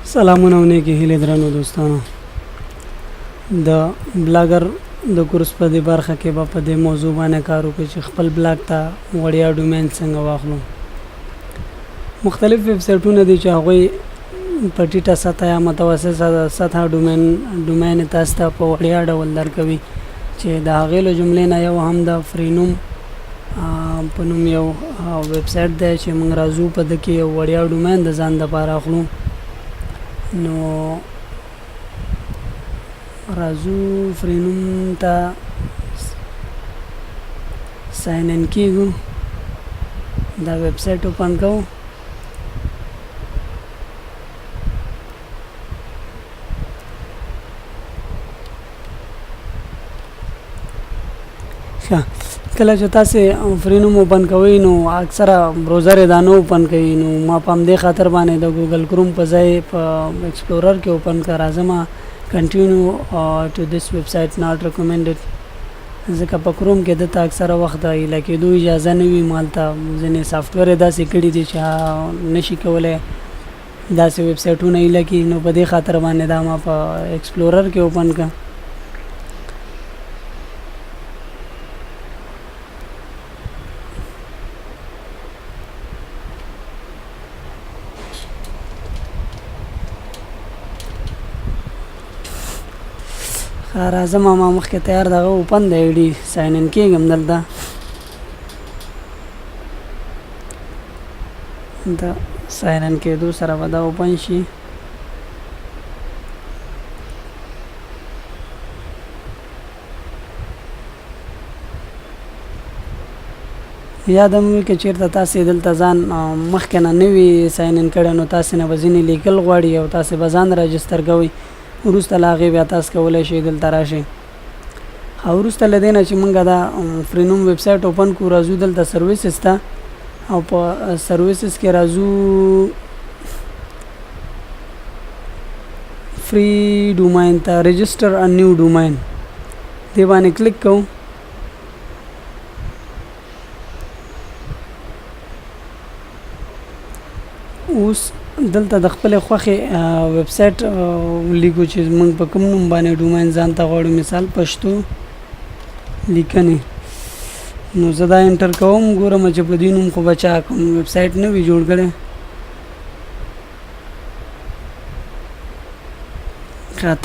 سلامونه او نیکی هیلې درنو دوستانو د بلاګر د کورس په دې برخه کې به په دې موضوع باندې کار وکړو چې خپل بلاګ ته وړیا ډومین څنګه واخلو. مختلف ویب سایټونه دي چې هغوی په ټیټه سطح یا متوسطه سطح ډومین تاسو ته په وړیا ډول درکوي چې د هغې له جملې نه یو هم د فرینوم په نوم یو ویب سایټ دی چې موږ راځو په ده کې یو وړیا ډومین د ځان دپاره اخلو. نو راځو فرینوم ته ساین ان کیږو، دا ویب سایټ اوپن کوو. کله چې تاسو فرینوم اوپن کوئ نو اکثره براوزر یې دا نه اوپن کوي، نو ما په همدې خاطر باندې د ګوګل کروم په ځای په ایکسپلورر کې اوپن کړه. راځم کنټینیو ټو دیس ویب سایټ ناٹ ریکمنډډ، ځکه په کروم کې دته اکثره وخت د ایله کېدو اجازه نه وي. مالته ځینې سافټویر یې داسې کړي دي چې نشي کولی داسې ویب سایټونه ایله کړي، نو په دې خاطر باندې دا ما په ایکسپلورر کې اوپن کړه. راځم ما مخکې تیار دغه اوپن د آی ډي ساین ان کېږم. دلته د ساین ان کېدو سره به دا اوپن شي. یاد مو وي که چېرته تاسې دلته ځان مخکې نه وي ساین ان کړی نو تاسې نه به ځینې لیکل غواړي او تاسې به ځان راجستر کوئ. وروسته له هغې بیا تاسو کولی شئ دلته راشئ. او وروسته له دې نه چې موږ دا فرینوم ویب سایټ اوپن کړو راځو دلته سرویسز ته، او په سرویسز کې راځو فری ډومین ته رجسټر ا نیو ډومین، دې باندې کلیک کوو. اوس دلته د خپل خوښې ویب سایټ لیکو چې موږ په کوم نوم باندې ډومین ځان ته غواړو، مثال پښتو لیکنې. نو زه دا انټر کوم، ګورم چې په دې نوم خو به چا کوم ویب سایټ نه وي جوړ کړی.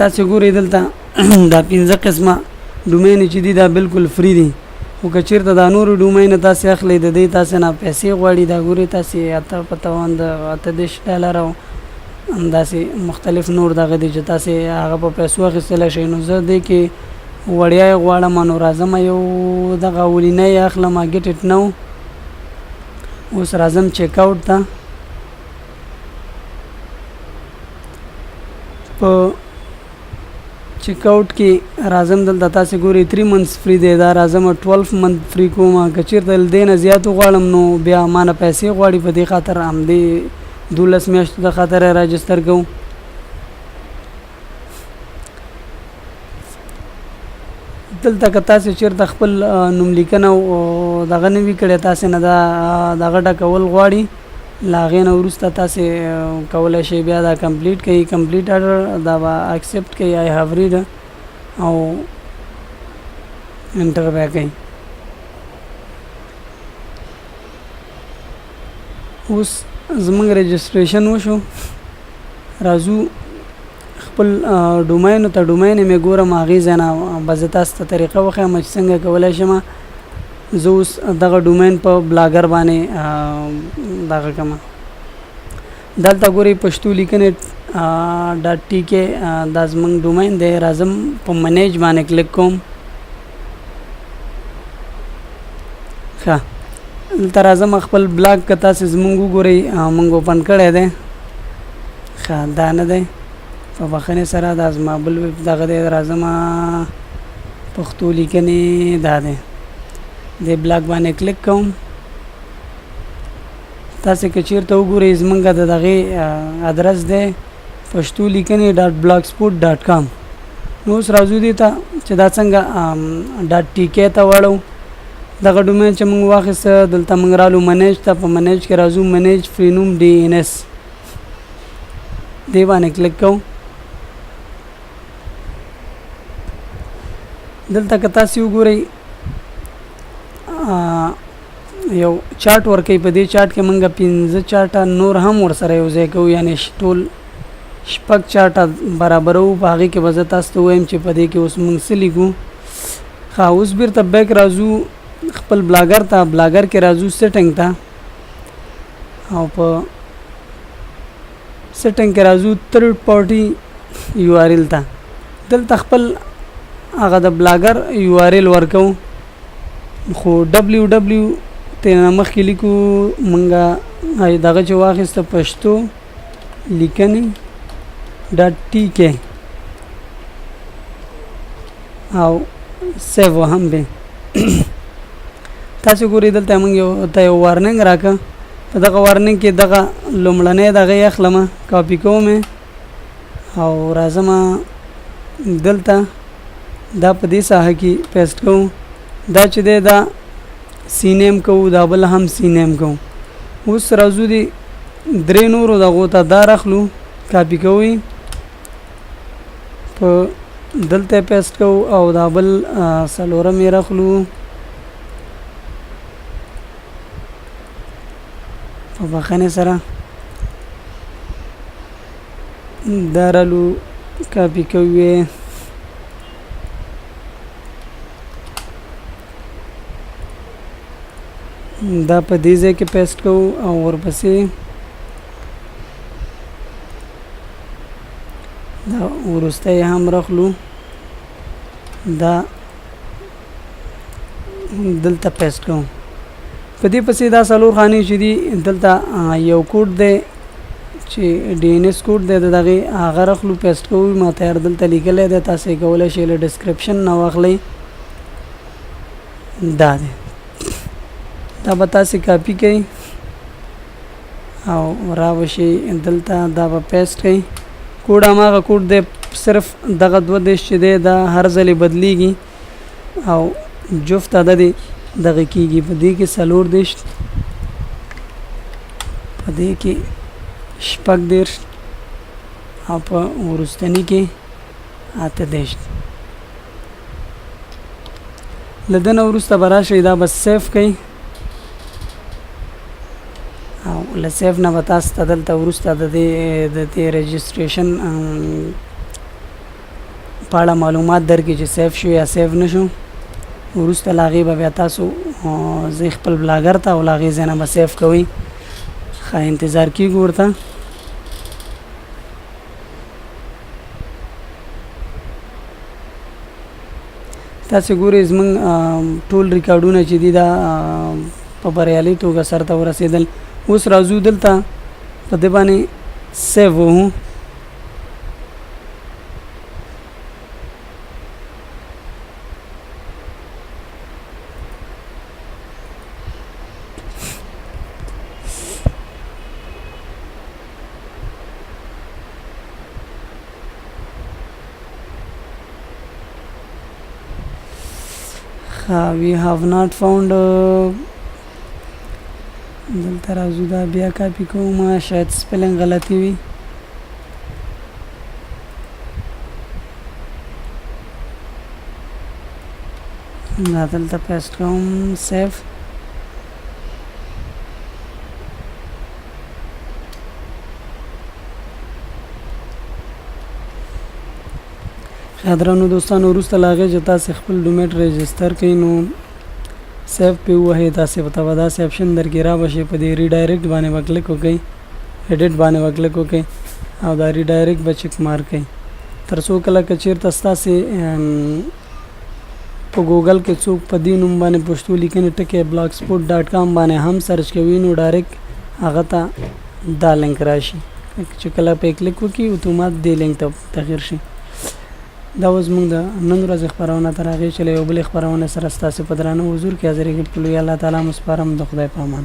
تاسې ګورئ دلته دا 5 قسمه ډومین چې دي دا بالکل فری دي، خو که چېرته دا نورو ډومین تاسې اخلئ د دې تاسې نه پیسې غواړي. دا ګورئ تاسې $28 او همداسې مختلف نور دغه دي چې تاسې هغه په پیسو اخیستلی شئ. نو زه دې کې وړیا یې غواړم، نو راځم یو دغه اولینی یې اخلم ګیټ اټ نو. اوس راځم چیک آوټ ته. په چیک آوټ کې راځم دلته تاسې ګورئ 3 months فری دی، دا راځم 12 month فری کوم. که چېرته له دې نه زیات وغواړم نو بیا ما نه پیسې غواړي، په دې خاطر همدې 12 میاشتو د خاطر یې راجستر کوم. دلته که تاسې چېرته خپل نوم لیکنه دغه نه وي کړی، تاسې نه دغه ډکول غواړي، له هغې نه وروسته تاسې کولی شئ بیا دا کمپلیټ کوئ. کمپلیټ اډر دا به اکسپټ کوئ، آی هاف ریډ او انټر بیا کوئ. اوس زموږ رجسټریشن وشو، راځو خپل ډومینو ته. ډومین مې ګورم هغې ځای نه به زه تاسو ته طریقه وښیم چې څنګه کولی شم زه اوس دغه ډومین په بلاګر باندې دغه کوم. دلته ګورئ پښتو لیکنې ډاټ ټي کې دا زموږ ډومین دی. راځم په منیج باندې کلیک کوم. ښه دلته راځم خپل بلاګ که تاسې زموږ وګورئ موږ اوپن کړی دی. ښه دا نه دی، په بخښنې سره دا زما بل دغه دی. راځم پښتو لیکنې دا دی، دې بلاګ باندې کلیک کوم. تاسې که چېرته وګورئ زموږ د دغې ادرس دی پښتو لیکنې .blogspot.com. نو اوس راځو دې ته چې دا څنګه .tk ته واړو. دغه ډومین چې موږ واخیسته دلته موږ رالو منیج ته. په منیج کې راځو منیج فرینوم DNS. دی باندې کلیک کوو. دلته که تاسو وګورئ یو چارت ورکوي. په دې چارت کې موږ 15 چارټه نور هم ورسره یو ځای کوو، یعنی ټول شپږ چارټه برابرو. په هغې کې به زه تاسو ته ووایم چې په دې کې اوس موږ څه لیکو. ښه، اوس بیرته بیک راځو خپل بلاګر ته. بلاګر کې راځو سیټنګ ته، او په سیټنګ کې راځو تھرډ پارټي یو آر ایل ته. دلته خپل هغه د بلاګر یو آر ایل ورکو، خو ډبلیو ډبلیو تینا مخکې لیکو مونږه دغه چې واخیسته پښتو لیکنې ډاټ ټي کې او سیو هم به. تاسو ګورئ دلته مونږ یو وارننګ راکړه. په دغه وارننګ کې دغه لومړنی دغه یې اخلم، کاپي کوم او راځم دلته دا په دې ساحه کې پیسټ کوم. دا چې دی دا سی نیم کوو، دا بل هم سی نیم کوو. اوس راځو دی درې نورو دغو ته دا راخلو، کاپي کوئ، په دلته پیسټ کوو او دا بل څلورم یې راخلو په بخښنې سره. دا رالو کاپي کوئ، دا په دې ځای کې پیسټ کوو او ورپسې دا وروسته یې هم راخلو، دا دلته پیسټ کوو. په دې پسې دا څلور خانې چې دي دلته یو کوډ دی چې ډي ان ایس کوډ دی، د دغې هغه راخلو پیسټ کوو. ما تیار دلته لیکلی دی، تاسو یې کولی شئ له ډسکرپشن نه واخلئ. دا دی، دا به تاسې کاپي کوئ او راوشئ دلته، دا به پیسټ کوئ. کوډ هماغه کوډ دی، صرف دغه 32 چې دی دا هر ځلې بدلیږي او جفت عدد دغه کېږي. په دې کې 24، په دې کې 26 او په وروستني کې 28. له ده نه وروسته به راشئ، دا به سیف کوئ او له سیف نه به تاسو ته دلته وروسته د دې رجسټریشن په اړه معلومات درکړي چې سیف شو یا سیف نه شو. وروسته له هغې به بیا تاسو ځئ خپل بلاګر ته او له هغې ځای نه به سیف کوئ. ښه، انتظار کېږو ورته. تاسې ګورئ زموږ ټول ریکارډونه چې دي دا په بریالۍ توګه سرته ورسېدل. اوس راځو دلته په دې باندې سیو ووهو. we have not found دلته راځو، دا بیا کاپي کوم، شاید سپیلنګ غلطي وي. دا دلته پیسټ کوم، سیف. درنو دوستانو، وروسته له هغې چې تاسې خپل ډومیټ رجسټر کړئ نو سیف پې ووهئ، تاسې ورته به داسې اپشن درکړي را به شي. په دې ریډایرکټ باندې به کلیک وکړئ، ایډیټ باندې به کلیک وکړئ او دا ریډایرکټ به چک مارک کړئ. تر څو کله که چېرته ستاسې په ګوګل کې څوک په دې نوم باندې پښتو لیکنې ټکي blogspot.com باندې هم سرچ کوي نو ډایرکټ هغه ته دا لینک راشي. چې کله پې کلیک وکړي اتومات دې لینک ته تغیر شي. دا اوس موږ د نن ورځې خپرونه تر هغې چې له یو بلې خپرونې سره ستاسې په درانه حضور کې حاضرېږم. په لوی الله تعالی مو سپارم. د خدای په امان.